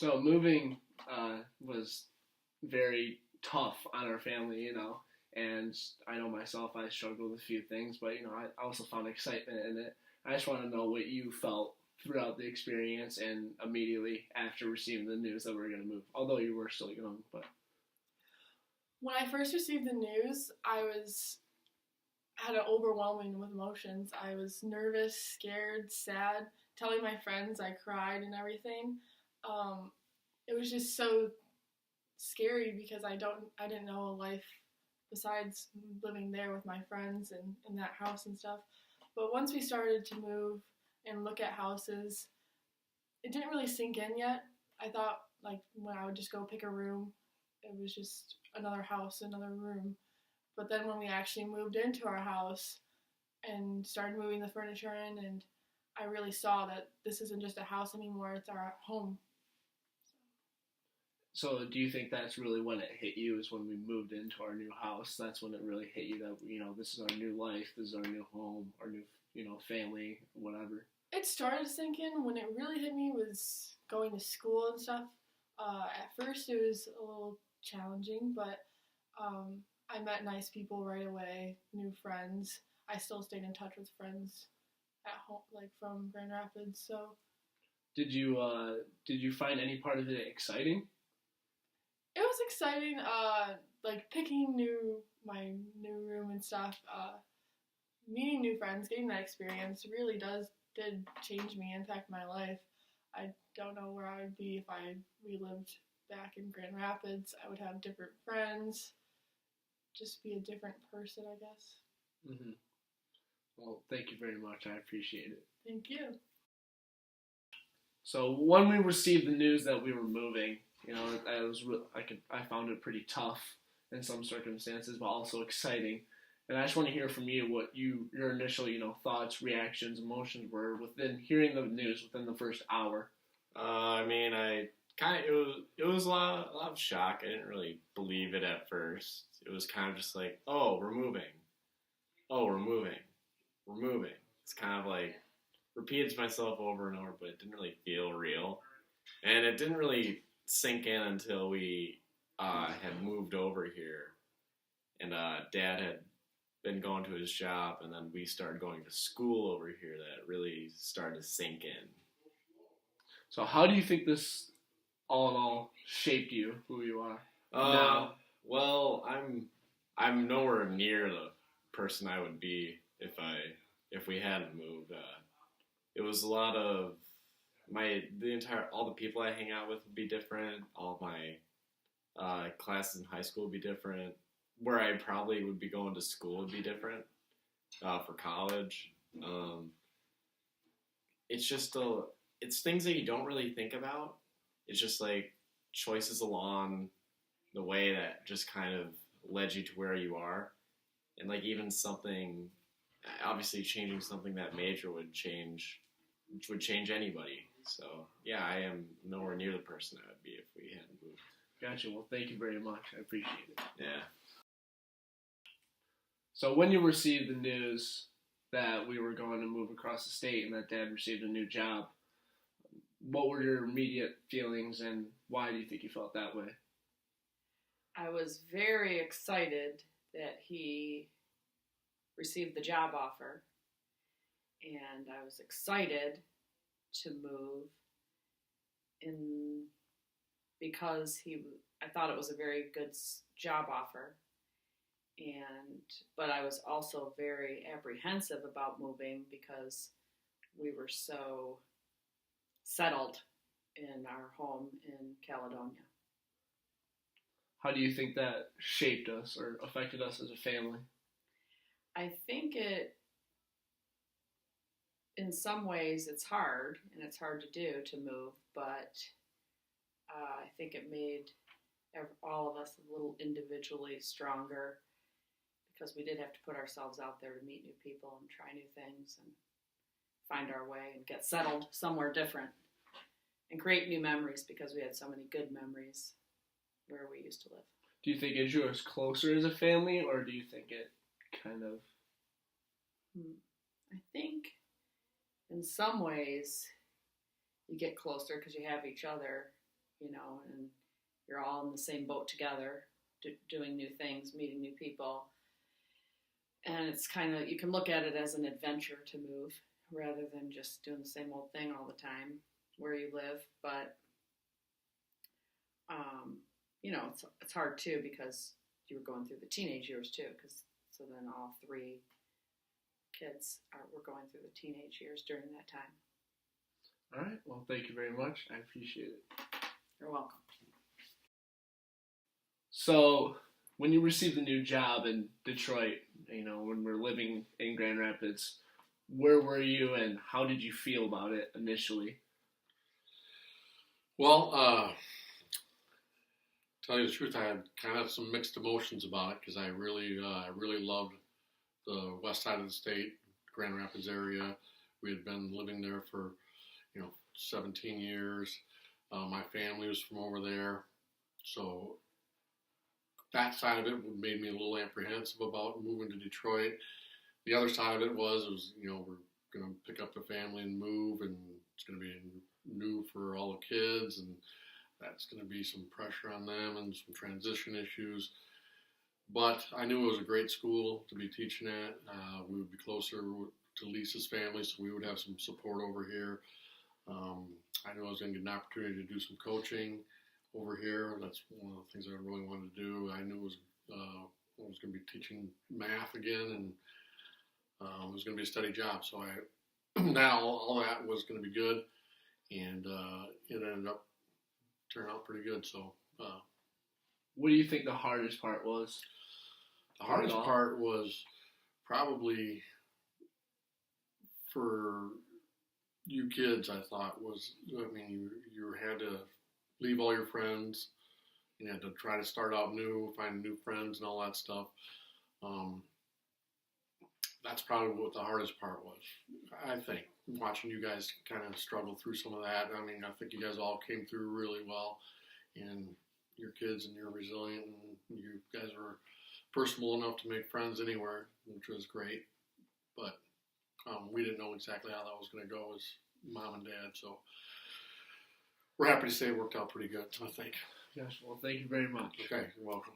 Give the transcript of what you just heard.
So moving was very tough on our family, and I know myself, I struggled with a few things, but I also found excitement in it. I just want to know what you felt throughout the experience and immediately after receiving the news that we were going to move, although you were still young. But when I first received the news, had an overwhelming with emotions. I was nervous, scared, sad, telling my friends I cried and everything. It was just so scary because I didn't know a life besides living there with my friends and in that house and stuff. But once we started to move and look at houses, it didn't really sink in yet. I thought like when I would just go pick a room, it was just another house, another room. But then when we actually moved into our house and started moving the furniture in, and I really saw that this isn't just a house anymore, it's our home. so do you think that's really when it hit you? Is when we moved into our new house? That's when it really hit you that this is our new life, this is our new home, our new family, whatever. It started to sink in. When it really hit me was going to school and stuff. At first it was a little challenging, but I met nice people right away, new friends. I still stayed in touch with friends at home, like from Grand Rapids. So did you find any part of it exciting? it was exciting. Like picking my new room and stuff. Meeting new friends, getting that experience really did change me, impact my life. I don't know where I would be if I relived back in Grand Rapids. I would have different friends, just be a different person, I guess. Mm-hmm. Well, thank you very much. I appreciate it. Thank you. So when we received the news that we were moving, I found it pretty tough in some circumstances, but also exciting. And I just want to hear from you what your initial thoughts, reactions, emotions were within hearing the news within the first hour. It was a lot of shock. I didn't really believe it at first. It was kind of just like, oh, we're moving. Oh, we're moving. We're moving. It's kind of like repeated to myself over and over, but it didn't really feel real. And it didn't really sink in until we had moved over here. And Dad had been going to his job, and then we started going to school over here that really started to sink in. So how do you think this all in all shaped you, who you are now? Well, I'm nowhere near the person I would be if we hadn't moved. It was a lot of all the people I hang out with would be different. All of my classes in high school would be different. Where I probably would be going to school would be different for college. It's just it's things that you don't really think about. It's just like choices along the way that just kind of led you to where you are. And like even something, obviously changing something that major would change anybody. So yeah, I am nowhere near the person I would be if we hadn't moved. Gotcha. Well, thank you very much. I appreciate it. Yeah. So when you received the news that we were going to move across the state and that Dad received a new job, what were your immediate feelings and why do you think you felt that way? I was very excited that he received the job offer, and I was excited to move in because I thought it was a very good job offer. But I was also very apprehensive about moving because we were so settled in our home in Caledonia. How do you think that shaped us or affected us as a family? I think in some ways it's hard, and it's hard to do to move, but I think it made all of us a little individually stronger, because we did have to put ourselves out there to meet new people and try new things and find our way and get settled somewhere different and create new memories, because we had so many good memories where we used to live. Do you think it drew us closer as a family, or do you think it kind of... I think in some ways you get closer because you have each other, and you're all in the same boat together, doing new things, meeting new people. And it's kind of, you can look at it as an adventure to move rather than just doing the same old thing all the time where you live. But, it's hard too because you were going through the teenage years too. So then all three kids were going through the teenage years during that time. All right. Well, thank you very much. I appreciate it. You're welcome. So, when you received a new job in Detroit, when we're living in Grand Rapids, where were you and how did you feel about it initially? Well, tell you the truth, I had kind of some mixed emotions about it because I really loved the west side of the state, Grand Rapids area. We had been living there for, 17 years. My family was from over there, so that side of it made me a little apprehensive about moving to Detroit. The other side of it was we're going to pick up the family and move, and it's going to be new for all the kids, and that's going to be some pressure on them and some transition issues. But I knew it was a great school to be teaching at. We would be closer to Lisa's family, so we would have some support over here. I knew I was going to get an opportunity to do some coaching over here. That's one of the things I really wanted to do. I knew I was going to be teaching math again, and it was going to be a steady job. So now all that was going to be good, and it ended up turning out pretty good. So, what do you think the hardest part was? The hardest part was probably for you kids, I thought, you had to leave all your friends. You had to try to start out new, find new friends and all that stuff. That's probably what the hardest part was, I think, watching you guys kind of struggle through some of that. I think you guys all came through really well, and your kids, and you're resilient, and you guys were personable enough to make friends anywhere, which was great. But we didn't know exactly how that was going to go as mom and dad, so we're happy to say it worked out pretty good, I think. Yes, well, thank you very much. Okay, you're welcome.